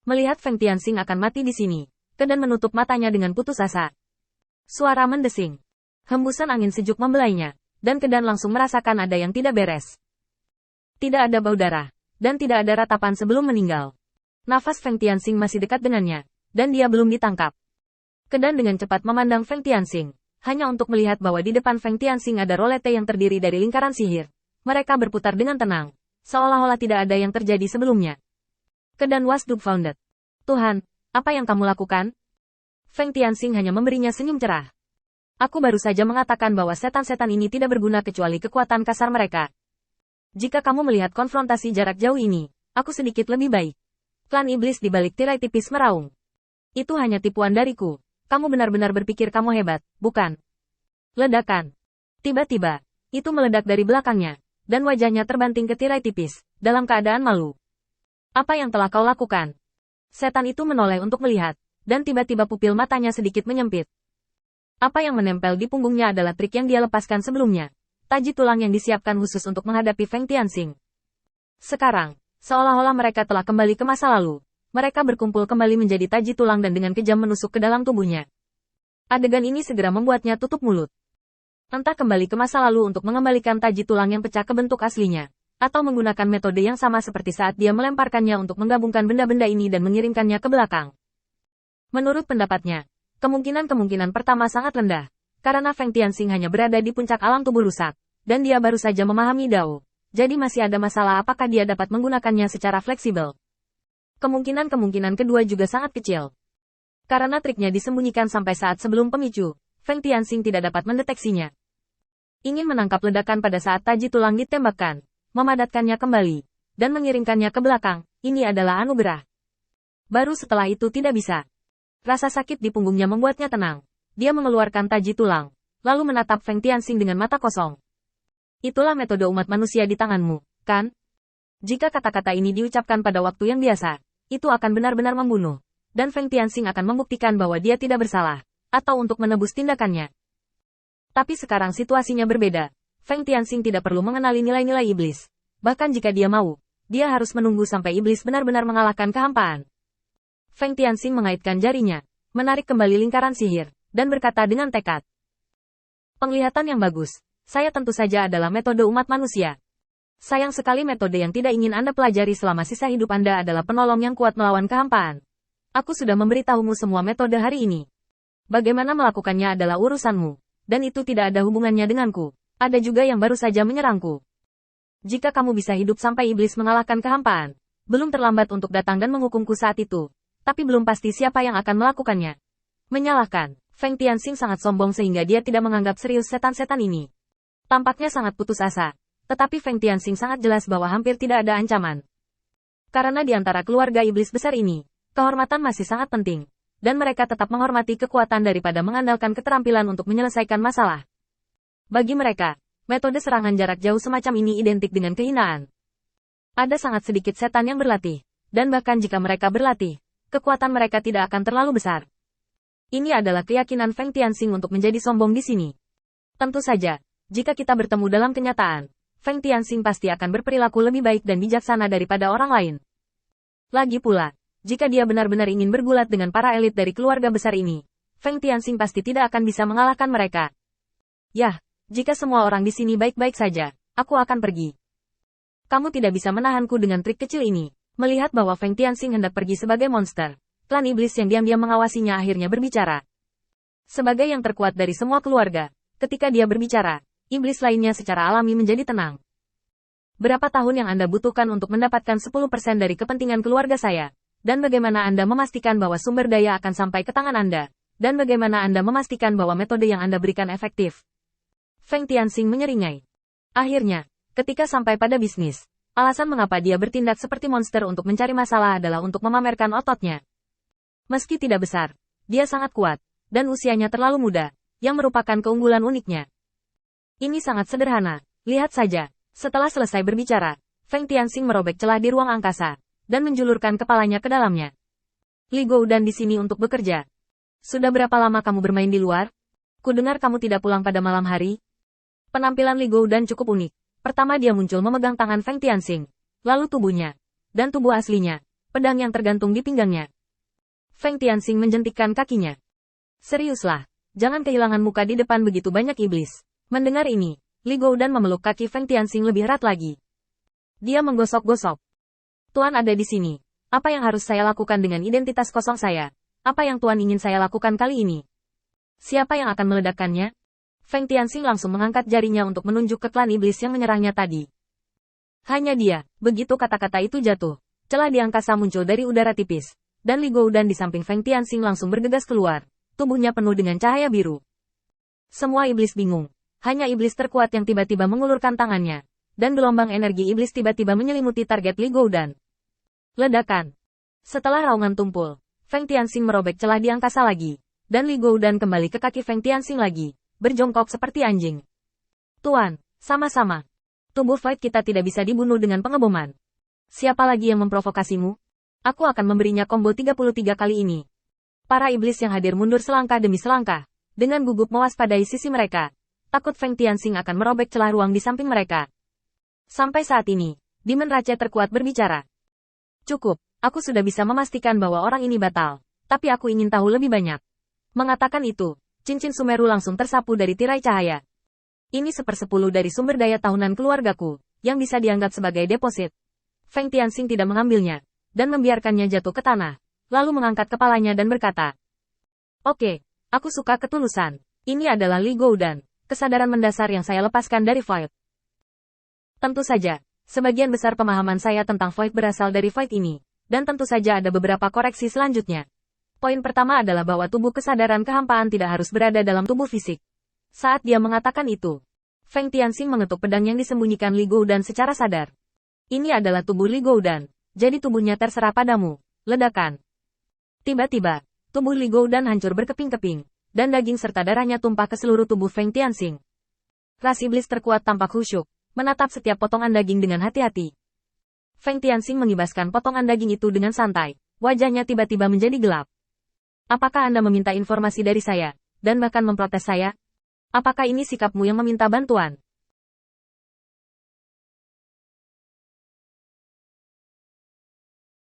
Melihat Feng Tianxing akan mati di sini, Kedan menutup matanya dengan putus asa. Suara mendesing. Hembusan angin sejuk membelainya, dan Kedan langsung merasakan ada yang tidak beres. Tidak ada bau darah, dan tidak ada ratapan sebelum meninggal. Nafas Feng Tianxing masih dekat dengannya, dan dia belum ditangkap. Kedan dengan cepat memandang Feng Tianxing, hanya untuk melihat bahwa di depan Feng Tianxing ada rolete yang terdiri dari lingkaran sihir. Mereka berputar dengan tenang, seolah-olah tidak ada yang terjadi sebelumnya. Kedan was dumbfounded. Tuhan, apa yang kamu lakukan? Feng Tianxing hanya memberinya senyum cerah. Aku baru saja mengatakan bahwa setan-setan ini tidak berguna kecuali kekuatan kasar mereka. Jika kamu melihat konfrontasi jarak jauh ini, aku sedikit lebih baik. Klan iblis di balik tirai tipis meraung. Itu hanya tipuan dariku. Kamu benar-benar berpikir kamu hebat, bukan? Ledakan. Tiba-tiba, itu meledak dari belakangnya, dan wajahnya terbanting ke tirai tipis, dalam keadaan malu. Apa yang telah kau lakukan? Setan itu menoleh untuk melihat, dan tiba-tiba pupil matanya sedikit menyempit. Apa yang menempel di punggungnya adalah trik yang dia lepaskan sebelumnya. Taji tulang yang disiapkan khusus untuk menghadapi Feng Tianxing. Sekarang, seolah-olah mereka telah kembali ke masa lalu. Mereka berkumpul kembali menjadi taji tulang dan dengan kejam menusuk ke dalam tubuhnya. Adegan ini segera membuatnya tutup mulut. Entah kembali ke masa lalu untuk mengembalikan taji tulang yang pecah ke bentuk aslinya, atau menggunakan metode yang sama seperti saat dia melemparkannya untuk menggabungkan benda-benda ini dan mengirimkannya ke belakang. Menurut pendapatnya, kemungkinan pertama sangat rendah, karena Feng Tianxing hanya berada di puncak alam tubuh rusak, dan dia baru saja memahami Dao, jadi masih ada masalah apakah dia dapat menggunakannya secara fleksibel. Kemungkinan kedua juga sangat kecil. Karena triknya disembunyikan sampai saat sebelum pemicu, Feng Tianxing tidak dapat mendeteksinya. Ingin menangkap ledakan pada saat taji tulang ditembakkan, memadatkannya kembali, dan mengirimkannya ke belakang, ini adalah anugerah. Baru setelah itu tidak bisa. Rasa sakit di punggungnya membuatnya tenang. Dia mengeluarkan taji tulang, lalu menatap Feng Tianxing dengan mata kosong. Itulah metode umat manusia di tanganmu, kan? Jika kata-kata ini diucapkan pada waktu yang biasa, itu akan benar-benar membunuh, dan Feng Tianxing akan membuktikan bahwa dia tidak bersalah, atau untuk menebus tindakannya. Tapi sekarang situasinya berbeda. Feng Tianxing tidak perlu mengenali nilai-nilai iblis. Bahkan jika dia mau, dia harus menunggu sampai iblis benar-benar mengalahkan kehampaan. Feng Tianxing mengaitkan jarinya, menarik kembali lingkaran sihir, dan berkata dengan tekad. Penglihatan yang bagus, saya tentu saja adalah metode umat manusia. Sayang sekali metode yang tidak ingin Anda pelajari selama sisa hidup Anda adalah penolong yang kuat melawan kehampaan. Aku sudah memberitahumu semua metode hari ini. Bagaimana melakukannya adalah urusanmu, dan itu tidak ada hubungannya denganku. Ada juga yang baru saja menyerangku. Jika kamu bisa hidup sampai iblis mengalahkan kehampaan, belum terlambat untuk datang dan menghukumku saat itu. Tapi belum pasti siapa yang akan melakukannya. Menyalahkan, Feng Tianxing sangat sombong sehingga dia tidak menganggap serius setan-setan ini. Tampaknya sangat putus asa. Tetapi Feng Tianxing sangat jelas bahwa hampir tidak ada ancaman. Karena di antara keluarga iblis besar ini, kehormatan masih sangat penting. Dan mereka tetap menghormati kekuatan daripada mengandalkan keterampilan untuk menyelesaikan masalah. Bagi mereka, metode serangan jarak jauh semacam ini identik dengan kehinaan. Ada sangat sedikit setan yang berlatih, dan bahkan jika mereka berlatih, kekuatan mereka tidak akan terlalu besar. Ini adalah keyakinan Feng Tianxing untuk menjadi sombong di sini. Tentu saja, jika kita bertemu dalam kenyataan, Feng Tianxing pasti akan berperilaku lebih baik dan bijaksana daripada orang lain. Lagi pula, jika dia benar-benar ingin bergulat dengan para elit dari keluarga besar ini, Feng Tianxing pasti tidak akan bisa mengalahkan mereka. Yah, jika semua orang di sini baik-baik saja, aku akan pergi. Kamu tidak bisa menahanku dengan trik kecil ini. Melihat bahwa Feng Tianxing hendak pergi sebagai monster, klan iblis yang diam-diam mengawasinya akhirnya berbicara. Sebagai yang terkuat dari semua keluarga, ketika dia berbicara, iblis lainnya secara alami menjadi tenang. Berapa tahun yang Anda butuhkan untuk mendapatkan 10% dari kepentingan keluarga saya? Dan bagaimana Anda memastikan bahwa sumber daya akan sampai ke tangan Anda? Dan bagaimana Anda memastikan bahwa metode yang Anda berikan efektif? Feng Tianxing menyeringai. Akhirnya, ketika sampai pada bisnis, alasan mengapa dia bertindak seperti monster untuk mencari masalah adalah untuk memamerkan ototnya. Meski tidak besar, dia sangat kuat, dan usianya terlalu muda, yang merupakan keunggulan uniknya. Ini sangat sederhana, lihat saja. Setelah selesai berbicara, Feng Tianxing merobek celah di ruang angkasa, dan menjulurkan kepalanya ke dalamnya. Li Goudan di sini untuk bekerja. Sudah berapa lama kamu bermain di luar? Kudengar kamu tidak pulang pada malam hari? Penampilan Li Goudan cukup unik. Pertama dia muncul memegang tangan Feng Tianxing, lalu tubuhnya, dan tubuh aslinya, pedang yang tergantung di pinggangnya. Feng Tianxing menjentikkan kakinya. Seriuslah, jangan kehilangan muka di depan begitu banyak iblis. Mendengar ini, Li Goudan memeluk kaki Feng Tianxing lebih erat lagi. Dia menggosok-gosok. Tuan ada di sini. Apa yang harus saya lakukan dengan identitas kosong saya? Apa yang Tuan ingin saya lakukan kali ini? Siapa yang akan meledakkannya? Feng Tianxing langsung mengangkat jarinya untuk menunjuk ke klan iblis yang menyerangnya tadi. Hanya dia, begitu kata-kata itu jatuh. Celah di angkasa muncul dari udara tipis. Dan Li Goudan di samping Feng Tianxing langsung bergegas keluar. Tubuhnya penuh dengan cahaya biru. Semua iblis bingung. Hanya iblis terkuat yang tiba-tiba mengulurkan tangannya. Dan gelombang energi iblis tiba-tiba menyelimuti target Li Goudan. Ledakan. Setelah raungan tumpul, Feng Tianxing merobek celah di angkasa lagi. Dan Li Goudan kembali ke kaki Feng Tianxing lagi, berjongkok seperti anjing. Tuan, sama-sama. Tubuh Void kita tidak bisa dibunuh dengan pengeboman. Siapa lagi yang memprovokasimu? Aku akan memberinya combo 33 kali ini. Para iblis yang hadir mundur selangkah demi selangkah, dengan gugup mewaspadai sisi mereka. Takut Feng Tianxing akan merobek celah ruang di samping mereka. Sampai saat ini, Demon Rache terkuat berbicara. Cukup, aku sudah bisa memastikan bahwa orang ini batal. Tapi aku ingin tahu lebih banyak. Mengatakan itu, cincin Sumeru langsung tersapu dari tirai cahaya. Ini 1/10 dari sumber daya tahunan keluargaku, yang bisa dianggap sebagai deposit. Feng Tianxing tidak mengambilnya, dan membiarkannya jatuh ke tanah, lalu mengangkat kepalanya dan berkata, "Oke, aku suka ketulusan. Ini adalah Li Goudan, kesadaran mendasar yang saya lepaskan dari Void. Tentu saja, sebagian besar pemahaman saya tentang Void berasal dari Void ini, dan tentu saja ada beberapa koreksi selanjutnya. Poin pertama adalah bahwa tubuh kesadaran kehampaan tidak harus berada dalam tubuh fisik." Saat dia mengatakan itu, Feng Tianxing mengetuk pedang yang disembunyikan Li Goudan secara sadar. Ini adalah tubuh Li Goudan, jadi tubuhnya terserah padamu. Ledakan. Tiba-tiba, tubuh Li Goudan hancur berkeping-keping, dan daging serta darahnya tumpah ke seluruh tubuh Feng Tianxing. Ras iblis terkuat tampak khusyuk, menatap setiap potongan daging dengan hati-hati. Feng Tianxing mengibaskan potongan daging itu dengan santai, wajahnya tiba-tiba menjadi gelap. Apakah Anda meminta informasi dari saya, dan bahkan memprotes saya? Apakah ini sikapmu yang meminta bantuan?